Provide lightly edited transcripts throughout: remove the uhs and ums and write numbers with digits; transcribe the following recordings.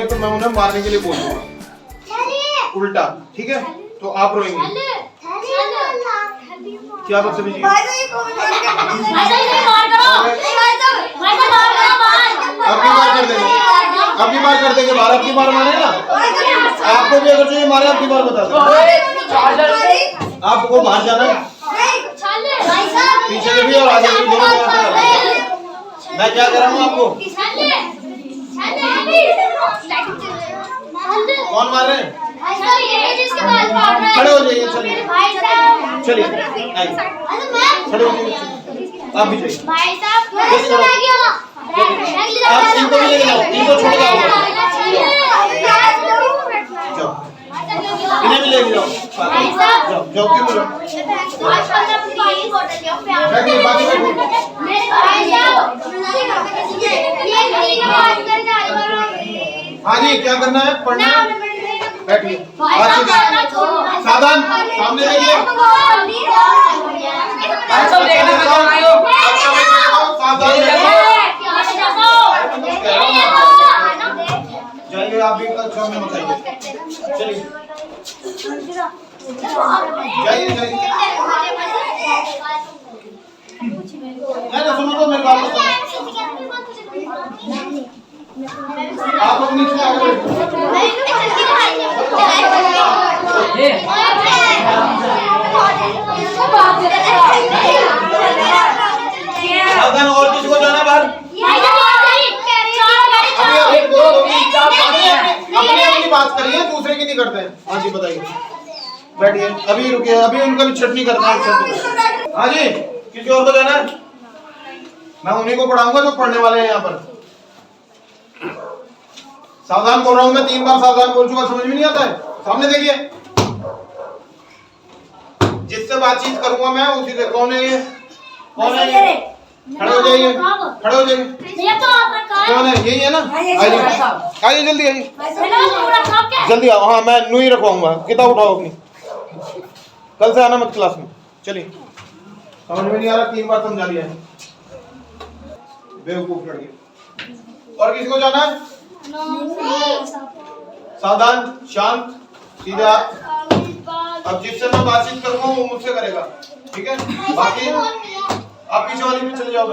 तो मैं उन्हें मारने के लिए बोल दूंगा उल्टा, ठीक है? तो आप रोएंगे। क्या बदतमीजी? अब की बार कर देंगे बार, अब की बार मारे ना आपको भी, अगर जो ये मारे अब की बार बता दो। आपको बाहर जाना है, पीछे से भी और आगे से भी, दोनों मैं क्या कर रहा हूँ आपको? कौन मार रहे हैं? खड़े हो जाइए, चलिए चलिए खड़े हो जाइए, आप भी जाइए, आप इनको भी ले जाओ, इनको छोड़ जाओ, इन्हें भी ले जाओ, जाओ जाओ, क्यों बोलो? बैठिए, बाकी हाँ जी, क्या करना है? पढ़ना है, बैठिए, सावधान, सामने देखिए, जाइए, आप भी कक्षा में बताइए, चलिए जाइए जाइए, सुनो तो मेरी बात सुनो, आप अपनी सावधान, और किसी को जाना बाहर? अपनी बात करिए, दूसरे की नहीं करते हैं। हाँ जी बताइए, बैठिए, अभी रुकिए, अभी उनका भी छटनी करना है। हाँ जी, किसी और को जाना है? मैं उन्हीं को पढ़ाऊंगा जो पढ़ने वाले हैं यहाँ पर। सावधान बोल रहा हूँ मैं, 3 बार सावधान बोल चुका, समझ में नहीं आता है? सामने देखिए, जिससे बातचीत करूंगा मैं उसी से। कौन है ये? कौन है ये? खड़े हो जाइए, खड़े हो जाइए, कौन है? यही है ना? आइए जल्दी आइए, जल्दी आओ। हाँ मैं नू ही रखवाऊंगा, किताब उठाओ अपनी, कल से आना मत क्लास में। चलिए, समझ में नहीं आ रहा, 3 बार समझा लिया है, बेवकूफ लड़के। और किसी को जाना है? सावधान, शांत, सीधा। अब जिससे मैं बातचीत करूंगा वो मुझसे करेगा, ठीक है? बाकी आप पीछे वाली पे चले जाओ,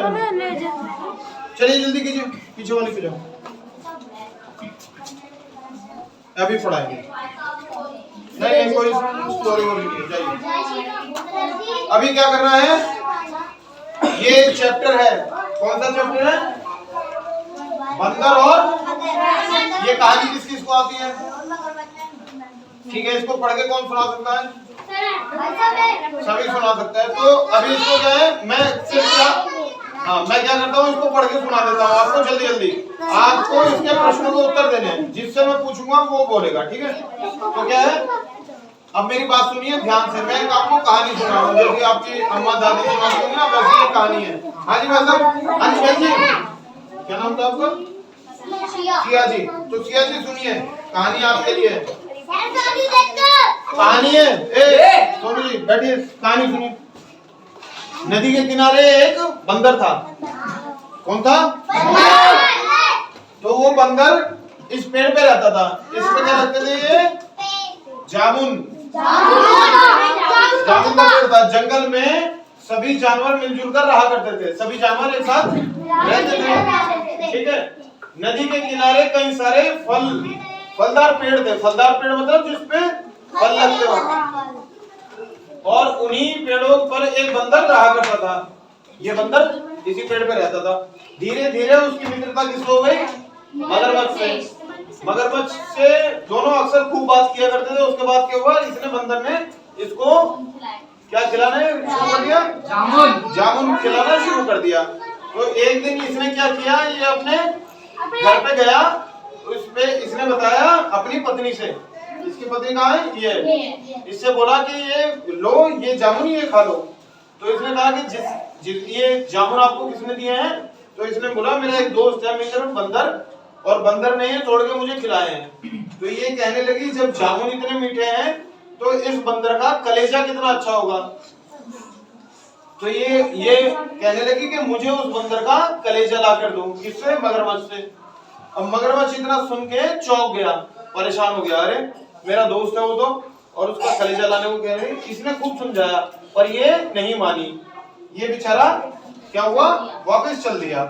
चलिए जल्दी कीजिए, पीछे वाली पे जाओ, अभी पढ़ाएंगे। नहीं कोई स्टोरी वोरी नहीं, जाइए। अभी क्या करना है? ये चैप्टर है, कौन सा चैप्टर है? बंदर और ये कहानी किस किस को आती है? ठीक है, इसको पढ़ के कौन सुना सकता है? सभी सुना सकता है। तो अभी इसको क्या है, मैं क्या करता हूँ, इसको पढ़ के सुना देता हूँ आपको जल्दी जल्दी। आपको इसके प्रश्नों को उत्तर देने हैं, जिससे मैं पूछूंगा वो बोलेगा, ठीक है? तो क्या है, अब मेरी बात सुनिए ध्यान से। मैं आपको कहानी सुना रहा हूँ, जैसे आपकी अम्मा दादी सुनाती होंगी ना, वैसे ये कहानी है। हाँ जी भाई साहब, हाँ जी बहन जी, क्या नाम था आपका? सिया जी। तो सिया जी सुनिए, कहानी आपके लिए कहानी है। सोनू जी बैठिए, कहानी सुनिए। नदी के किनारे एक बंदर था। कौन था? तो वो बंदर इस पेड़ पे रहता था। इस पे क्या रखते थे? ये जामुन का पेड़ था। जंगल में सभी जानवर मिलजुल कर रहा करते थे, सभी जानवर एक साथ रहते थे, ठीक है? नदी के किनारे कई सारे फलदार पेड़ थे। फलदार पेड़ मतलब जिसपे फल लगते हो। और उन्हीं पेड़ों पर एक बंदर रहा करता था। ये बंदर इसी पेड़ पे रहता था। धीरे धीरे उसकी मित्रता किससे हो गई? मगरमच्छ से। मगरमच्छ से दोनों अक्सर खूब बात किया करते थे। उसके बाद क्या हुआ, इसने बंदर ने इसको क्या खिलाना शुरू कर दिया? जामुन खिलाना शुरू कर दिया। तो एक दिन इसने क्या किया, ये अपने घर पे गया, उस पे इसने बताया अपनी पत्नी से। इसकी पत्नी कहाँ है? ये। इससे बोला कि ये लो, ये जामुन ये खा लो। तो इसने कहा कि ये जामुन आपको किसने दिए हैं? तो इसने बोला मेरा एक दोस्त है मित्र बंदर, और बंदर ने ये तोड़ के मुझे खिलाए हैं। तो ये कहने लगी जब जामुन इतने मीठे हैं तो इस बंदर का कलेजा कितना अच्छा होगा। तो ये कहने लगी कि मुझे उस बंदर का कलेजा ला कर दो। किससे? मगरमच्छ से। अब मगरमच्छ इतना सुन के चौंक गया, परेशान हो गया, अरे मेरा दोस्त है वो तो, और उसका कलेजा लाने को कह रही, इसने खूब समझाया पर ये नहीं मानी। ये बेचारा क्या हुआ, वापस चल दिया।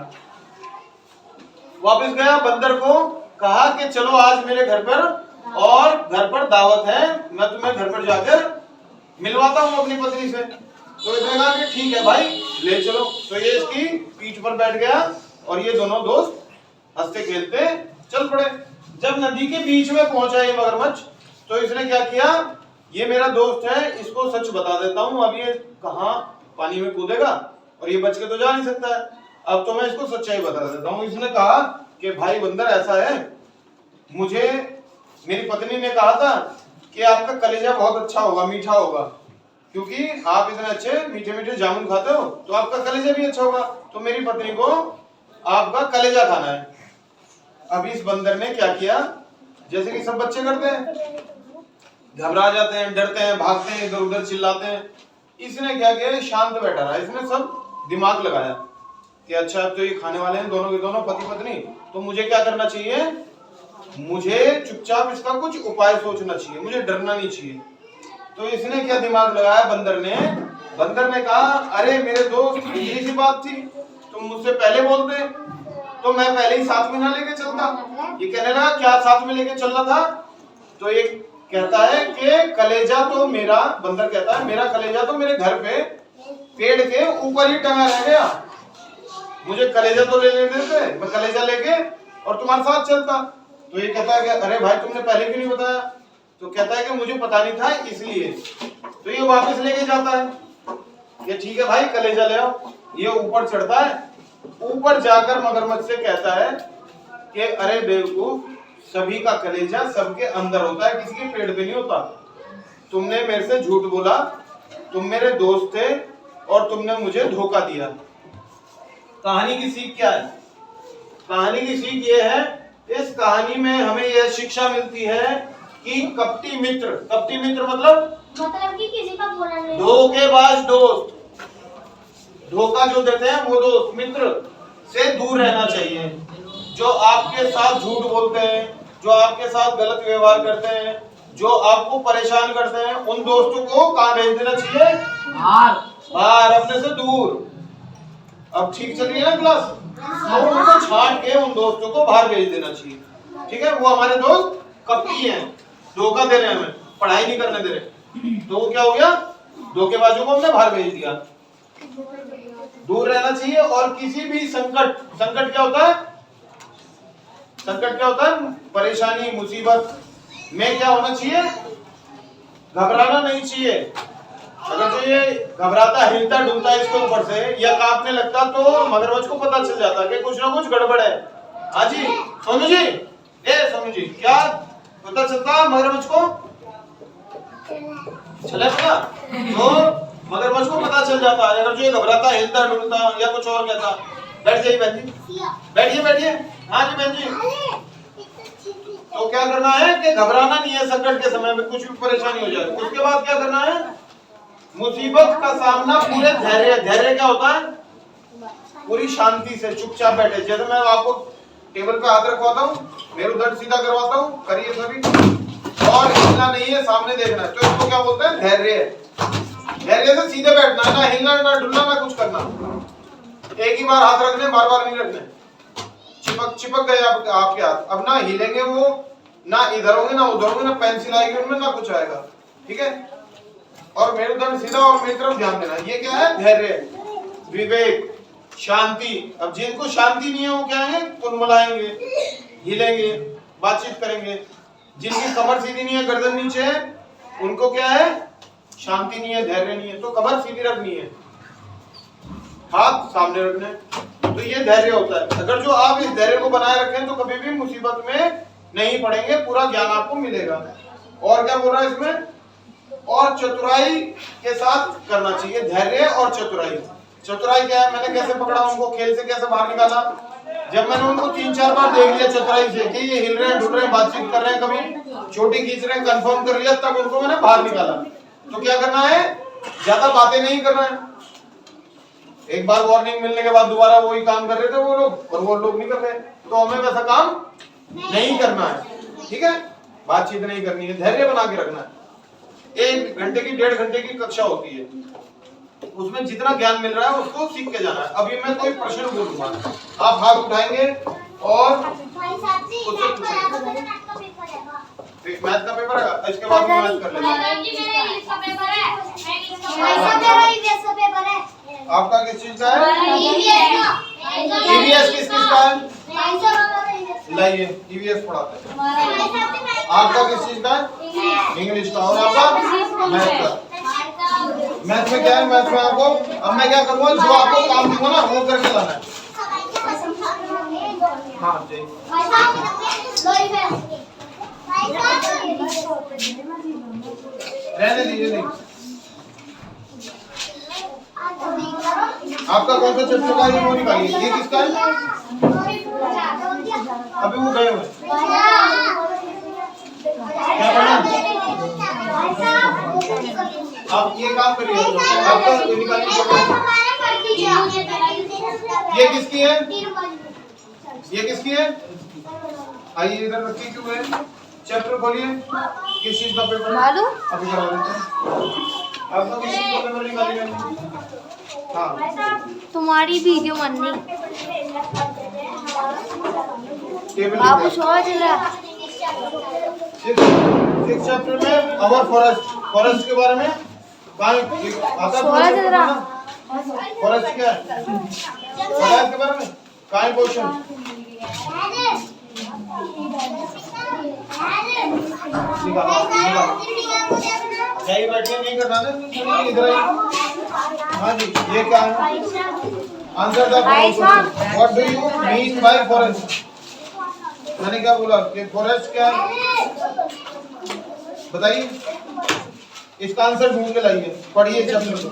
वापस गया, बंदर को कहा कि चलो आज मेरे घर पर, और घर पर दावत है, मैं तुम्हें घर पर जाकर मिलवाता हूँ अपनी पत्नी से। तो इसने कहा कि ठीक है भाई ले चलो। तो ये इसकी पीठ पर बैठ गया और ये दोनों दोस्त हंसते खेलते चल पड़े। जब नदी के बीच में पहुंचा ये मगरमच्छ, तो इसने क्या किया, ये मेरा दोस्त है, इसको सच बता देता हूँ, अब ये कहाँ पानी में कूदेगा और ये बच के तो जा नहीं सकता है, अब तो मैं इसको सच्चाई बता देता हूँ। इसने कहा कि भाई बंदर ऐसा है, मुझे मेरी पत्नी ने कहा था कि आपका कलेजा बहुत अच्छा होगा, मीठा होगा, क्योंकि आप इतने अच्छे मीठे मीठे जामुन खाते हो तो आपका कलेजा भी अच्छा होगा, तो मेरी पत्नी को आपका कलेजा खाना है। अब इस बंदर ने क्या किया, जैसे कि सब बच्चे करते हैं, घबरा जाते हैं, डरते हैं, भागते हैं, इधर उधर चिल्लाते हैं। इसने क्या किया, शांत बैठा रहा। इसने सब दिमाग लगाया कि अच्छा अब तो ये खाने वाले हैं दोनों के दोनों पति पत्नी, तो मुझे क्या करना चाहिए, मुझे चुपचाप इसका कुछ उपाय सोचना चाहिए, मुझे डरना नहीं चाहिए। तो इसने क्या दिमाग लगाया, बंदर ने कहा अरे मेरे दोस्त यही सी बात थी, तुम मुझसे पहले बोलते तो मैं पहले ही साथ में ना लेके चलता। ये कहने लगा क्या साथ में लेके चलना था, तो ये कहता है कि कलेजा तो मेरा, बंदर कहता है मेरा कलेजा तो मेरे घर पे पेड़ के ऊपर ही टंगा रह गया, मुझे कलेजा तो ले लेने देते, मैं कलेजा लेके और तुम्हारे साथ चलता। तो ये कहता है कि अरे भाई तुमने पहले क्यों नहीं बताया, तो कहता है कि मुझे पता नहीं था इसलिए। तो ये वापस लेके जाता है, ये ठीक है भाई कलेजा ले आओ। ये ऊपर चढ़ता है, ऊपर जाकर मगरमच्छ से कहता है कि अरे बेवकूफ, सभी का कलेजा सबके अंदर होता है, किसी के पेट पे नहीं होता। तुमने मेरे से झूठ बोला, तुम मेरे दोस्त थे और तुमने मुझे धोखा दिया। कहानी की सीख क्या है, कहानी की सीख ये है, इस कहानी में हमें यह शिक्षा मिलती है कि कपटी मित्र मतलब कि किसी का बुरा नहीं, धोखेबाज दोस्त, धोखा जो देते हैं वो दोस्त, मित्र से दूर रहना चाहिए। जो आपके साथ झूठ बोलते हैं, जो आपके साथ गलत व्यवहार करते हैं, जो आपको परेशान करते हैं, उन दोस्तों को कहाँ भेज देना चाहिए, बाहर, अपने से दूर। अब ठीक चल रही है ना क्लास, तो उनको छांट के उन दोस्तों को बाहर भेज देना चाहिए। ठीक है, वो हमारे दोस्त कपटी हैं, धोखा दे रहे हैं, हमें पढ़ाई नहीं करने दे रहे, तो वो क्या हो गया, धोखेबाजों को हमने बाहर भेज दिया। दूर रहना चाहिए। और किसी भी संकट क्या होता है, संकट क्या होता है, परेशानी मुसीबत में क्या होना चाहिए, घबराना नहीं चाहिए। अगर तो ये घबराता, हिलता डुलता इसके ऊपर से या कांपने लगता, तो मगरमच्छ को पता चल जाता कि कुछ ना कुछ गड़बड़ है। हाँ जी सोनू जी, सोनू जी, क्या पता चलता मगरमच्छ को, चले पता, तो मगरमच्छ को पता चल जाता है। अगर जो ये घबराता, हिलता डुलता या कुछ और कहता, बैठ जाइए बहन जी, बैठिए। हाँ जी बहन जी, तो क्या करना है कि घबराना नहीं है संकट के समय में, कुछ भी परेशानी हो जाए। उसके बाद क्या करना है, मुसीबत का सामना पूरे धैर्य क्या होता है, पूरी शांति से चुपचाप बैठे। जैसे मैं आपको टेबल पे हाथ रखवाता हूँ, मेरुदंड सीधा करवाता हूँ, करिए सभी, और हिलना नहीं है, सामने देखना है, तो इसको क्या बोलते हैं, धैर्य से सीधे बैठना है, ना हिलना ना डुलना ना कुछ करना। एक ही बार हाथ रखने, बार बार नहीं रखने। चिपक गए आपके हाथ, अब ना हिलेंगे वो, ना इधर होंगे ना उधर होंगे, ना पेंसिल आएगी उनमें ना कुछ आएगा। ठीक है, और मेरुदंड सीधा और मेरी तरफ ध्यान देना। ये क्या है, धैर्य, विवेक, शांति। अब जिनको शांति नहीं है वो क्या है, कुलमलाएंगे, हिलेंगे, बातचीत करेंगे। जिनकी कमर सीधी नहीं है, गर्दन नीचे है, उनको क्या है, शांति नहीं है, धैर्य नहीं है, तो कमर सीधी रखनी है, हाथ सामने रखने, तो ये धैर्य होता है। अगर जो आप इस धैर्य को बनाए रखें तो कभी भी मुसीबत में नहीं पड़ेंगे, पूरा ज्ञान आपको मिलेगा। और क्या बोल रहा है इसमें, और चतुराई के साथ करना चाहिए, धैर्य और चतुराई। चतुराई क्या है, मैंने कैसे पकड़ा उनको, खेल से कैसे बाहर निकाला, जब मैंने उनको 3-4 बार देख लिया चतुराई से कि ये हिल रहे हैं, ढुल रहे हैं, बातचीत कर रहे हैं, कभी चोटी खींच रहे हैं, कंफर्म कर लिया, तब उनको मैंने बाहर निकाला। तो क्या करना है, ज्यादा बातें नहीं करना है। एक बार वार्निंग मिलने के बाद दोबारा वही काम कर रहे थे वो लोग, और वो लोग नहीं कर रहे, तो हमें वैसा काम नहीं करना है, ठीक है। बातचीत नहीं करनी है, धैर्य बना के रखना है। 1 घंटे की 1.5 घंटे की कक्षा होती है, उसमें जितना ज्ञान मिल रहा है उसको सीख के जाना है। अभी मैं कोई प्रश्न बोलूंगा, आप हाथ उठाएंगे और उससे पूछेंगे। मैथ का पेपर है, इसके बाद में मैथ कर लेंगे। आपका किस चीज का है? ईवीएस किस चीज का है? लाइए ईवीएस पढ़ाते हैं। आपका किस चीज का है? इंग्लिश का। और आपका मैथ का। मैथ में क्या है? मैथ में आपको, अब मैं क्या करूँगा, जो आपको काम दूंगा ना वो करके लाना है। हाँ जी, रहने दीजिए। नहीं, आपका कौन सा चैप्टर का है? वो निकालिए। ये किसका है? अभी वो गए हुए क्या पढ़ना? आप ये काम करिए, आपका निकालिए। ये किसकी है? ये किसकी है? आइए इधर रखिए। क्यों है? चैप्टर खोलिए। किस चीज का पेपर है? अभी करा देते हैं। आपका किस चीज का पेपर निकालिए। हाँ, तुम्हारी वीडियो बननी। बाबू सोच रहा। 6 चैप्टर में अवर फॉरेस्ट के बारे में फॉरेस्ट क्या है? फॉरेस्ट के बारे में कहाँ क्वेश्चन? नहीं बैठिए, नहीं करना है, इधर आइए। हाँ जी, ये क्या है? Answer the question. What do you mean by forest? मैंने क्या बोला कि फॉरेस्ट क्या है? बताइए, इसका आंसर ढूंढ के लाइए। पढ़िए चैप्टर को,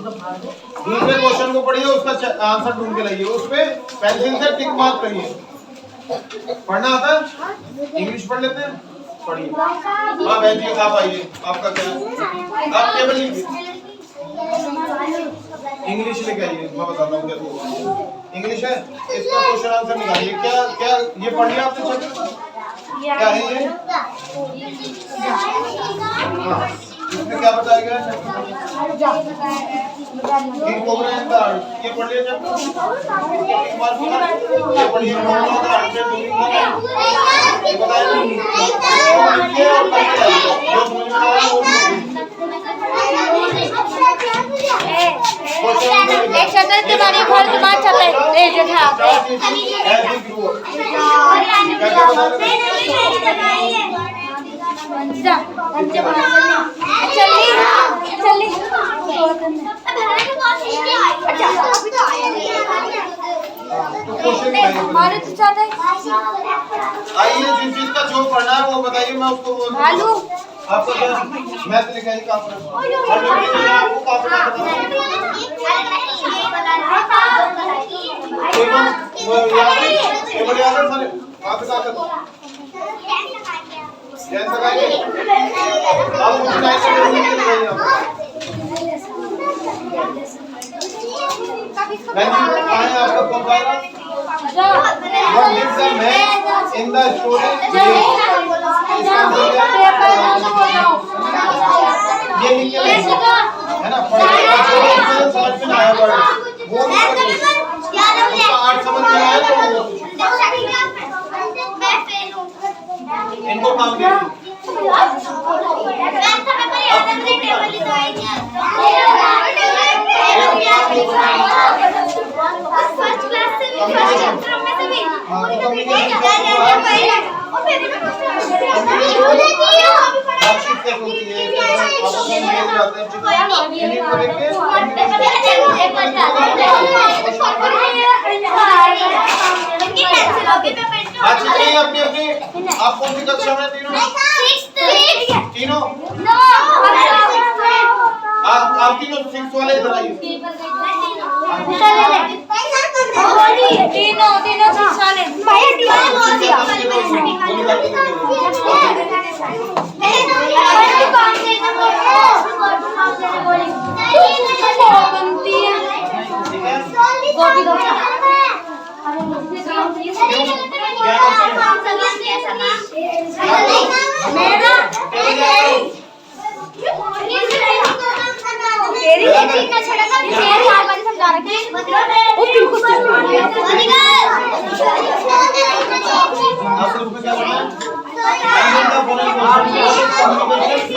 दूसरे क्वेश्चन को पढ़िए, उसका आंसर ढूंढ के लाइए। उसमें पेंसिल से टिक मार्क करिए। पढ़ना आता है? इंग्लिश पढ़ लेते हैं? पढ़िए। हाँ बहन जी, आप आइए। आपका क्या है? आप केवल इंग्लिश लेके आइए, मैं बताता हूँ क्या इंग्लिश है। इसका क्वेश्चन आंसर निकालिए। क्या क्या ये पढ़ लिया आपने चैप्टर? क्या है ये? इसमें क्या बताया गया है? ये पढ़ लिया चैप्टर? ये पढ़िए। आइए, जिस चीज का जो पढ़ना है वो बताइए, मैं उसको आपको क्या मैथ लिखाई का in the story ये लिख के है ना, समझ में आया वर्ड वो आठ समझ में आया तो इनको काम दीजिए। अपनी अपनी आप कौन सी कक्षा में? तीनों आप तीनों 6 वाले इधर आइए। तीनों 6 वाले क्या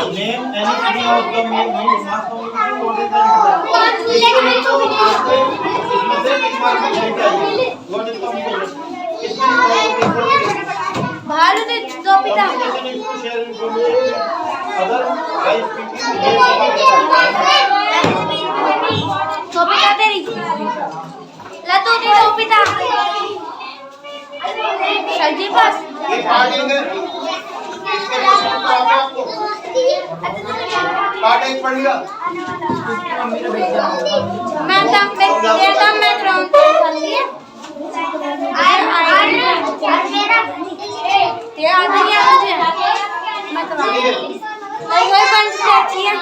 name anything of the main mass communication what is that इसमें तो आपको इसमें से किस मार्क में लेके आइए what is communication इसमें भारत दो पिता communication is to share information other by speaking दो पिता तेरी लतू दे दो पिता सलजी पास ये पार्ट एक है इसके क्वेश्चन तो आपको पार्ट एक पढ़ लिया मैं ड्रोन चल लिया ये आ गया मुझे मैं तो वही बंद जाती है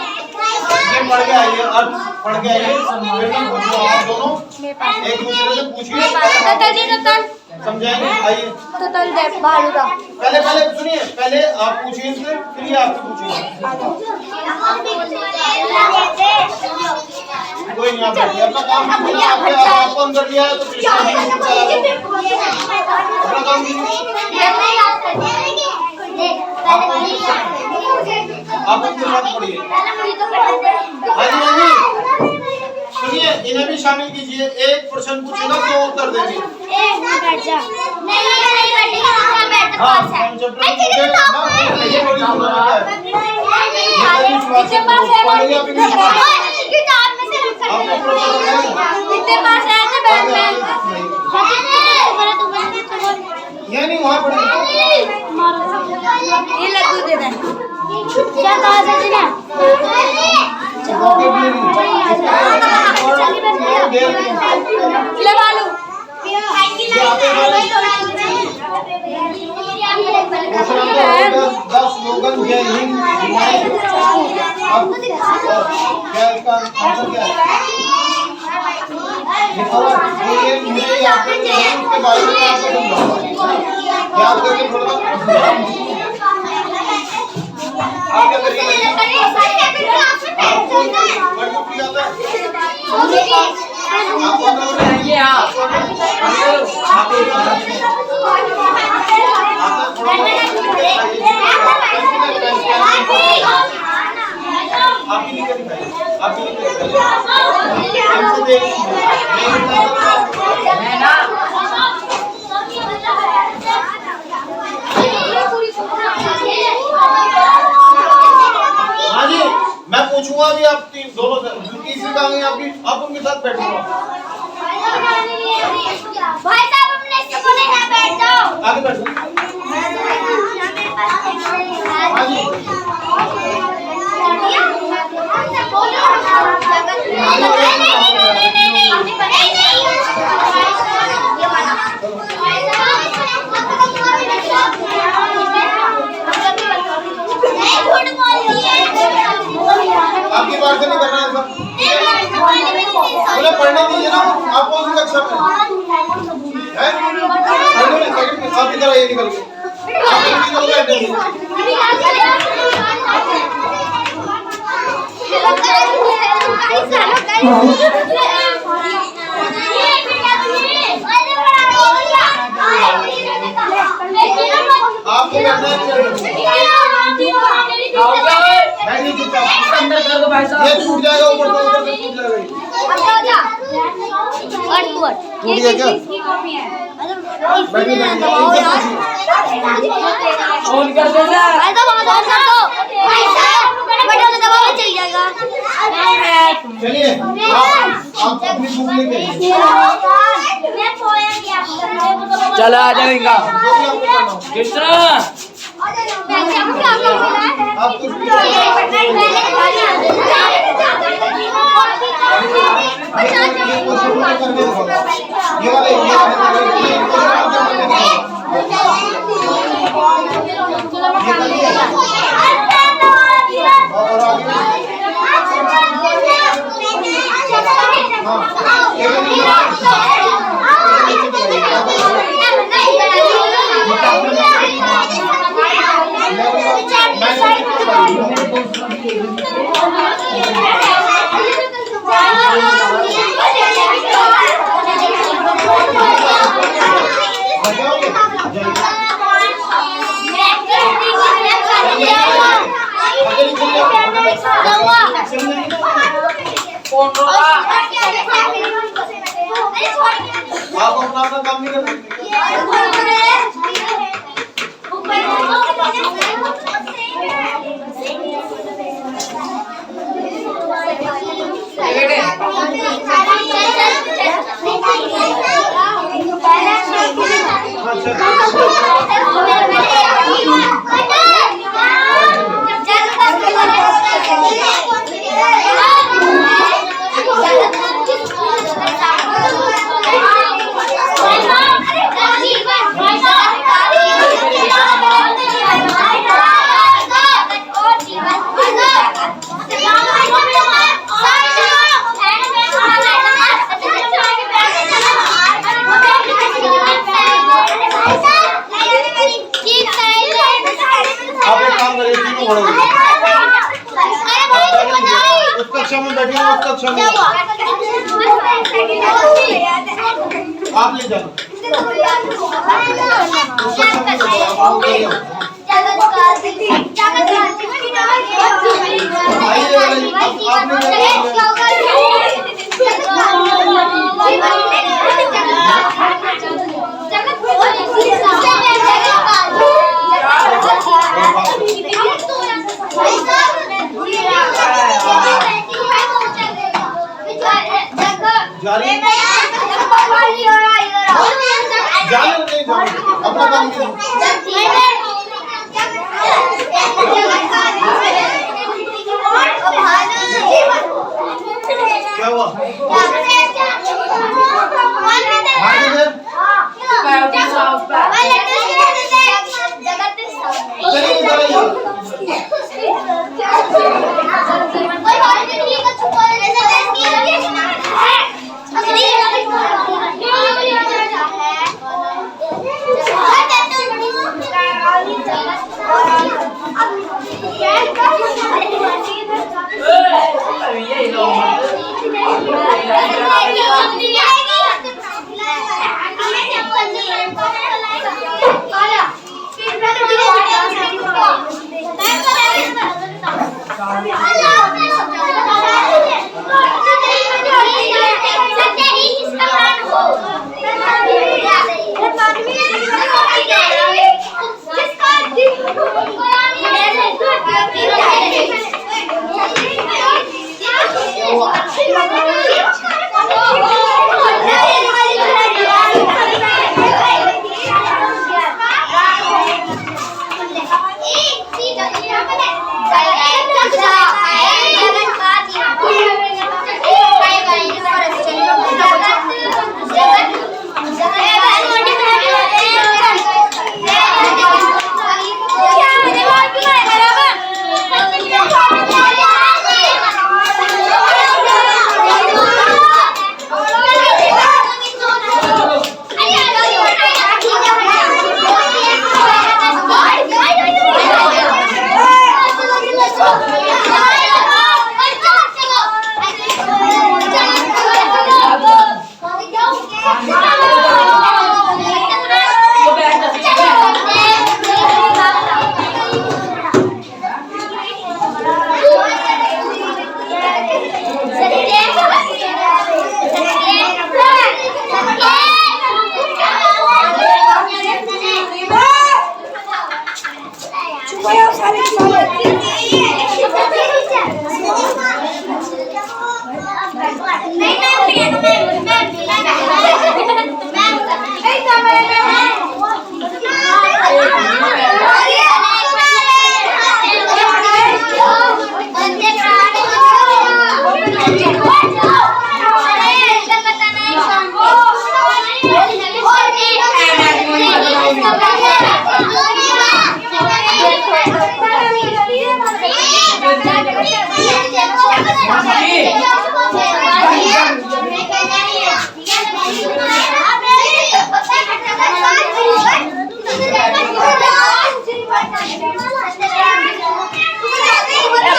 ये पढ़ के आइए अर्थ पढ़ के आइए फिर हम पूछो आप दोनों एक दूसरे से पूछिए समझाएंगे आइए टोटल दे भालू का पहले सुनिए पहले आप पूछिए इनसे फिर ये आपसे पूछिए कोई नहीं आप बैठिए अपना काम कीजिए आपको अंदर लिया है तो अपना काम कीजिए आप अपने साथ पढ़िए हाँ जी सुनिए इन्हें भी शामिल कीजिए एक प्रश्न पूछेगा तो उत्तर देंगे हाँ ये नहीं वहाँ पढ़ेगा ये लड्डू दे दे क्या कहा था ना ले बालू 10 स्लोगन जय हिंद अब क्या इसका आंसर क्या है ये मुझे यहाँ पे इसके बारे में आपको समझाऊंगा याद करके थोड़ा आप क्या करिए आपको वर्ड बुक लिया था आपको ये आप ही लिख के दिखाइए आप ही लिख के दिखाइए हमसे देखिए हाँ जी मैं पूछूंगा भी आप दोनों से तीसरी का आपकी आप उनके साथ बैठूंगा भाई साहब अपने से बोले हैं बैठ जाओ आगे बैठो हाँ जी आपकी बात नहीं करना है सब पढ़ने दीजिए ना आप कौन सी कक्षा में हैं पढ़ने में सेकंड में आप इधर आइए निकल के आप निकल के बैठे आपको बैठना है नहीं चुपचाप अंदर कर दो भाई साहब ये टूट जाएगा ऊपर से टूट जाएगा टूट गया क्या ऑन कर दो ना ऐसा ऑन कर दो भाई साहब बटन दबाओ चल जाएगा चलिए आप अपनी बुक लेके मैं सोया गया चला आ जाएगा कितना आप कुछ भी ये वाले और आगे मैं कौन रोगा? आप अपना काम नहीं कर सकते। आप एक काम करिए, तीनों घोड़े उस कक्षा में बैठिए, उस कक्षा में आप ले जाओ, उस कक्षा में बैठो, आप ले जाओ। आइए, आपने जारी अपना काम क्या हुआ?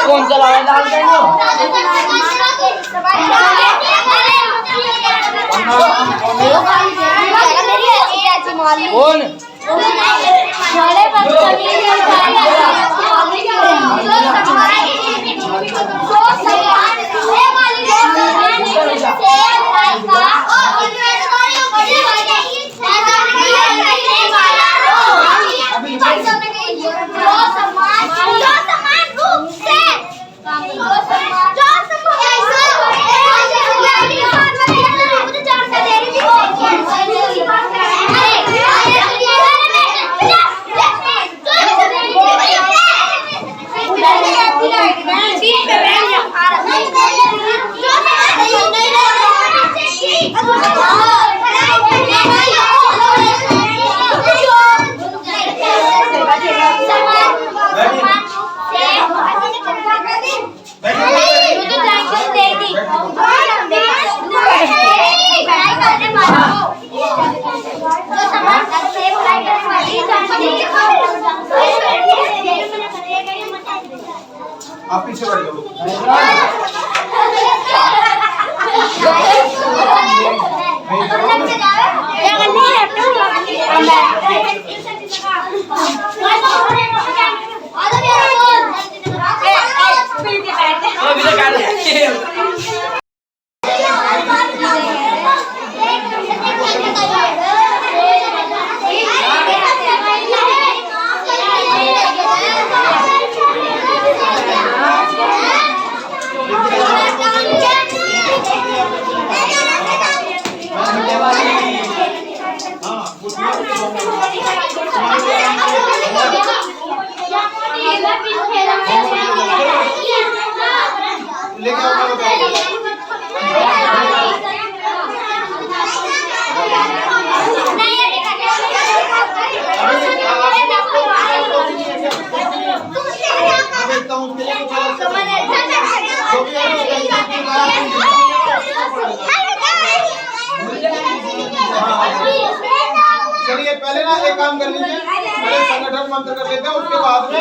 कौन सा लाया डाल देंगे? कौन? आप पीछे बैठ जाओ। चलिए पहले ना एक काम कर लीजिए, पहले संगठन मंत्र कर लेते हैं, उसके बाद में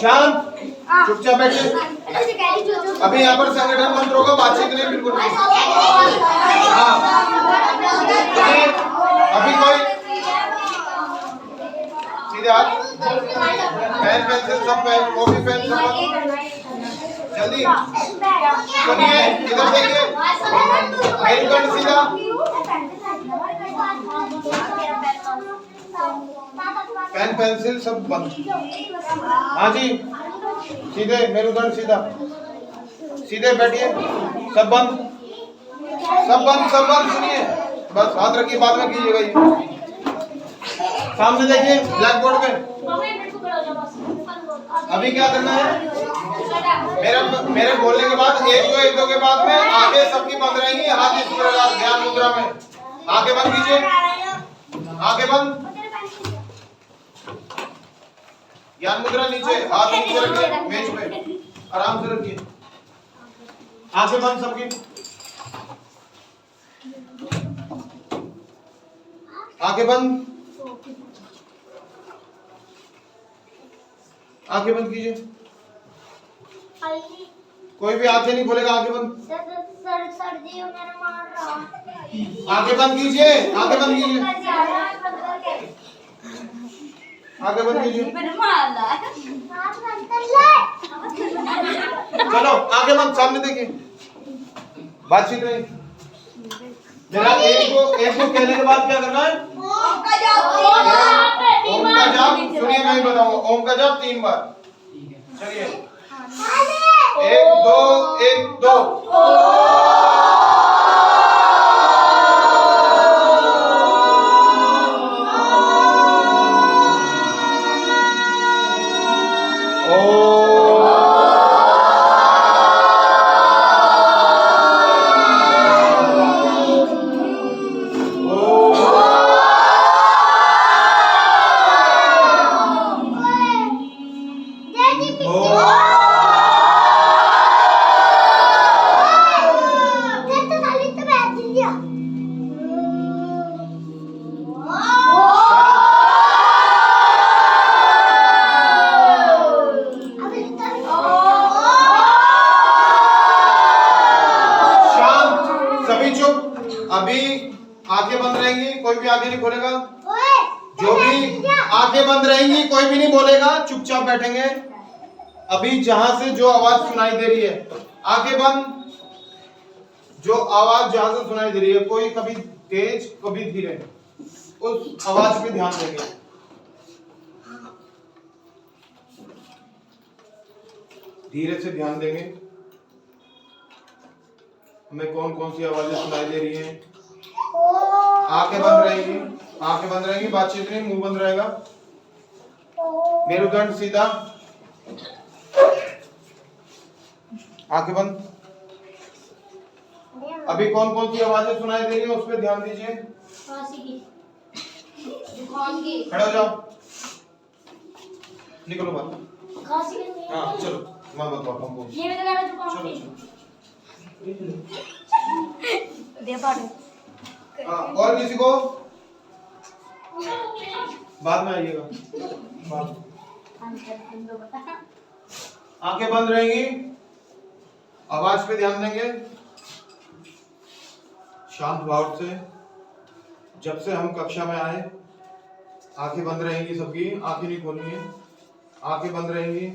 शांत चुपचाप बैठिए। अभी यहाँ पर संगठन मंत्र होगा, बातचीत नहीं बिल्कुल नहीं। हाँ अभी कोई सीधे हाथ, पेन पेंसिल सब पे, कॉपी पेन सब जल्दी सुनिए, इधर देखिए, मेरी गर्दन सीधा, पेन पेंसिल सब बंद। हाँ जी सीधे, मेरुदंड सीधा, सीधे बैठिए, सब बंद, सब बंद, सब बंद। सुनिए बस, हाथ रखिए, बाद में कीजिएगा ये। सामने देखिए ब्लैक बोर्ड पे। अभी क्या करना है, मेरे बोलने के बाद एक दो के बाद में आगे सबकी बंद रहेंगी, हाथ इस प्रकार ध्यान मुद्रा में, आगे बंद कीजिए, आगे बंद, ज्ञान मुद्रा नीचे, हाथ नीचे रखिए मेज पे, आराम से रखिए, आंखें बंद सबकी, आंखें बंद, आंखें बंद कीजिए, कोई भी आंखें नहीं खोलेगा, आंखें बंद। सर सर्दी मेरा मार रहा। आगे बंद कीजिए, आगे बंद कीजिए, आगे बंद कीजिए। चलो आगे बंद, सामने देखिए, बातचीत नहीं। जरा एक को कहने के बाद क्या करना है? ओम का जाप। सुनिए मैं बताऊंगा, ओम का जाप 3 बार। चलिए 1 2 1 2। अभी आंखें बंद रहेंगी, कोई भी आंखें नहीं खोलेगा। जो भी आंखें बंद रहेंगी कोई भी नहीं बोलेगा, चुपचाप बैठेंगे। अभी जहां से जो आवाज सुनाई दे रही है, आंखें बंद, जो आवाज जहां से सुनाई दे रही है, कोई कभी तेज कभी धीरे, उस आवाज पे ध्यान देंगे। धीरे से ध्यान देंगे, हमें कौन कौन सी आवाजें सुनाई दे रही हैं। आंखें बंद रहेंगी, आंखें बंद रहेंगी, बातचीत नहीं, मुंह बंद रहेगा, मेरुदंड सीधा, आंखें बंद। अभी कौन कौन सी आवाजें सुनाई दे रही है उस पर ध्यान दीजिए। खड़े हो जाओ, निकलो बात। हाँ चलो मैं बताता हूँ। चलो हाँ, और किसी को बाद में आइएगा। आंखें बंद रहेंगी, आवाज पे ध्यान देंगे, शांत भाव से। जब से हम कक्षा में आए आंखें बंद रहेंगी सबकी, आंखें नहीं खोलनी है, आंखें बंद रहेंगी।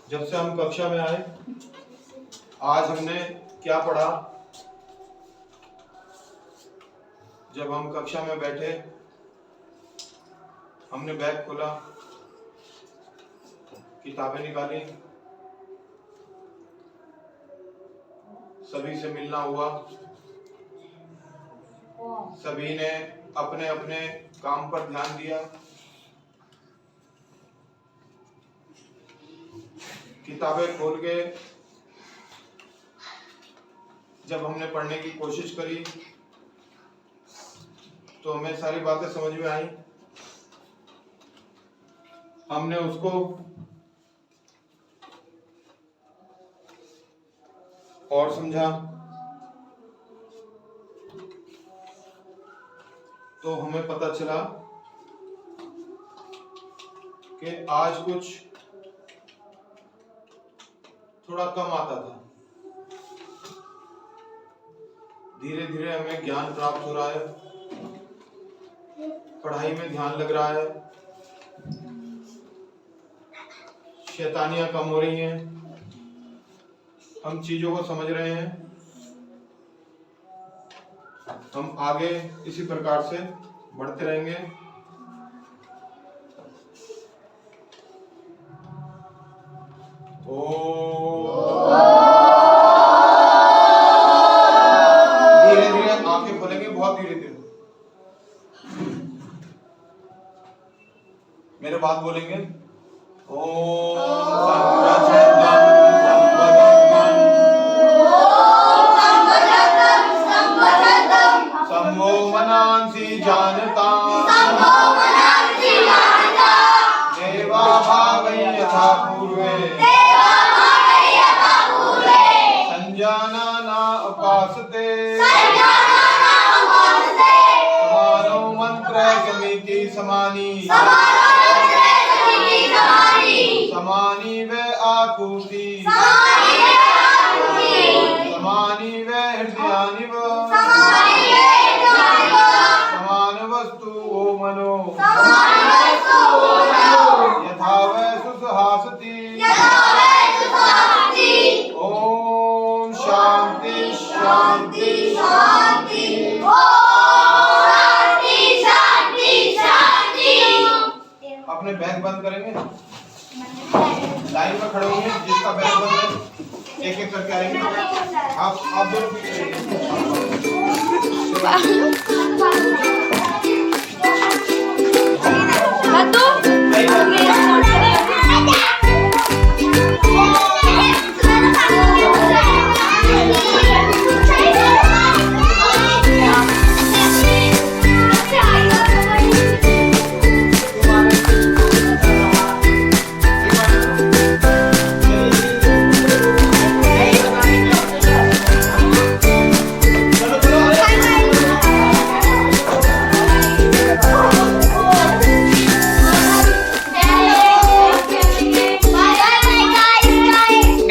जब से हम कक्षा में आए आज हमने क्या पढ़ा? जब हम कक्षा में बैठे हमने बैग खोला, किताबें निकाली, सभी से मिलना हुआ, सभी ने अपने अपने काम पर ध्यान दिया, किताबें खोल के जब हमने पढ़ने की कोशिश करी तो हमें सारी बातें समझ में आई। हमने उसको और समझा तो हमें पता चला कि आज कुछ थोड़ा कम आता था। धीरे धीरे हमें ज्ञान प्राप्त हो रहा है, पढ़ाई में ध्यान लग रहा है, शैतानियां कम हो रही हैं, हम चीजों को समझ रहे हैं। हम आगे इसी प्रकार से बढ़ते रहेंगे। धीरे धीरे आंखें खोलेंगे, बहुत धीरे धीरे मेरे बात बोलेंगे। ओम शंभो मनांसि जानता देवा भावै यथा पूर्वे संजाना उपासते समानो मंत्र समिति समानी समानी वे आकुति समानी व हृदयानि व समान वस्तु ओ मनो यथा वै सुसहासति ओम शांति शांति अपने बैग बंद करेंगे, लाइन में खड़े होंगे, जिसका बैग बंद है एक एक करके आएंगे। आप दोनों पीछे रहिए। लड्डू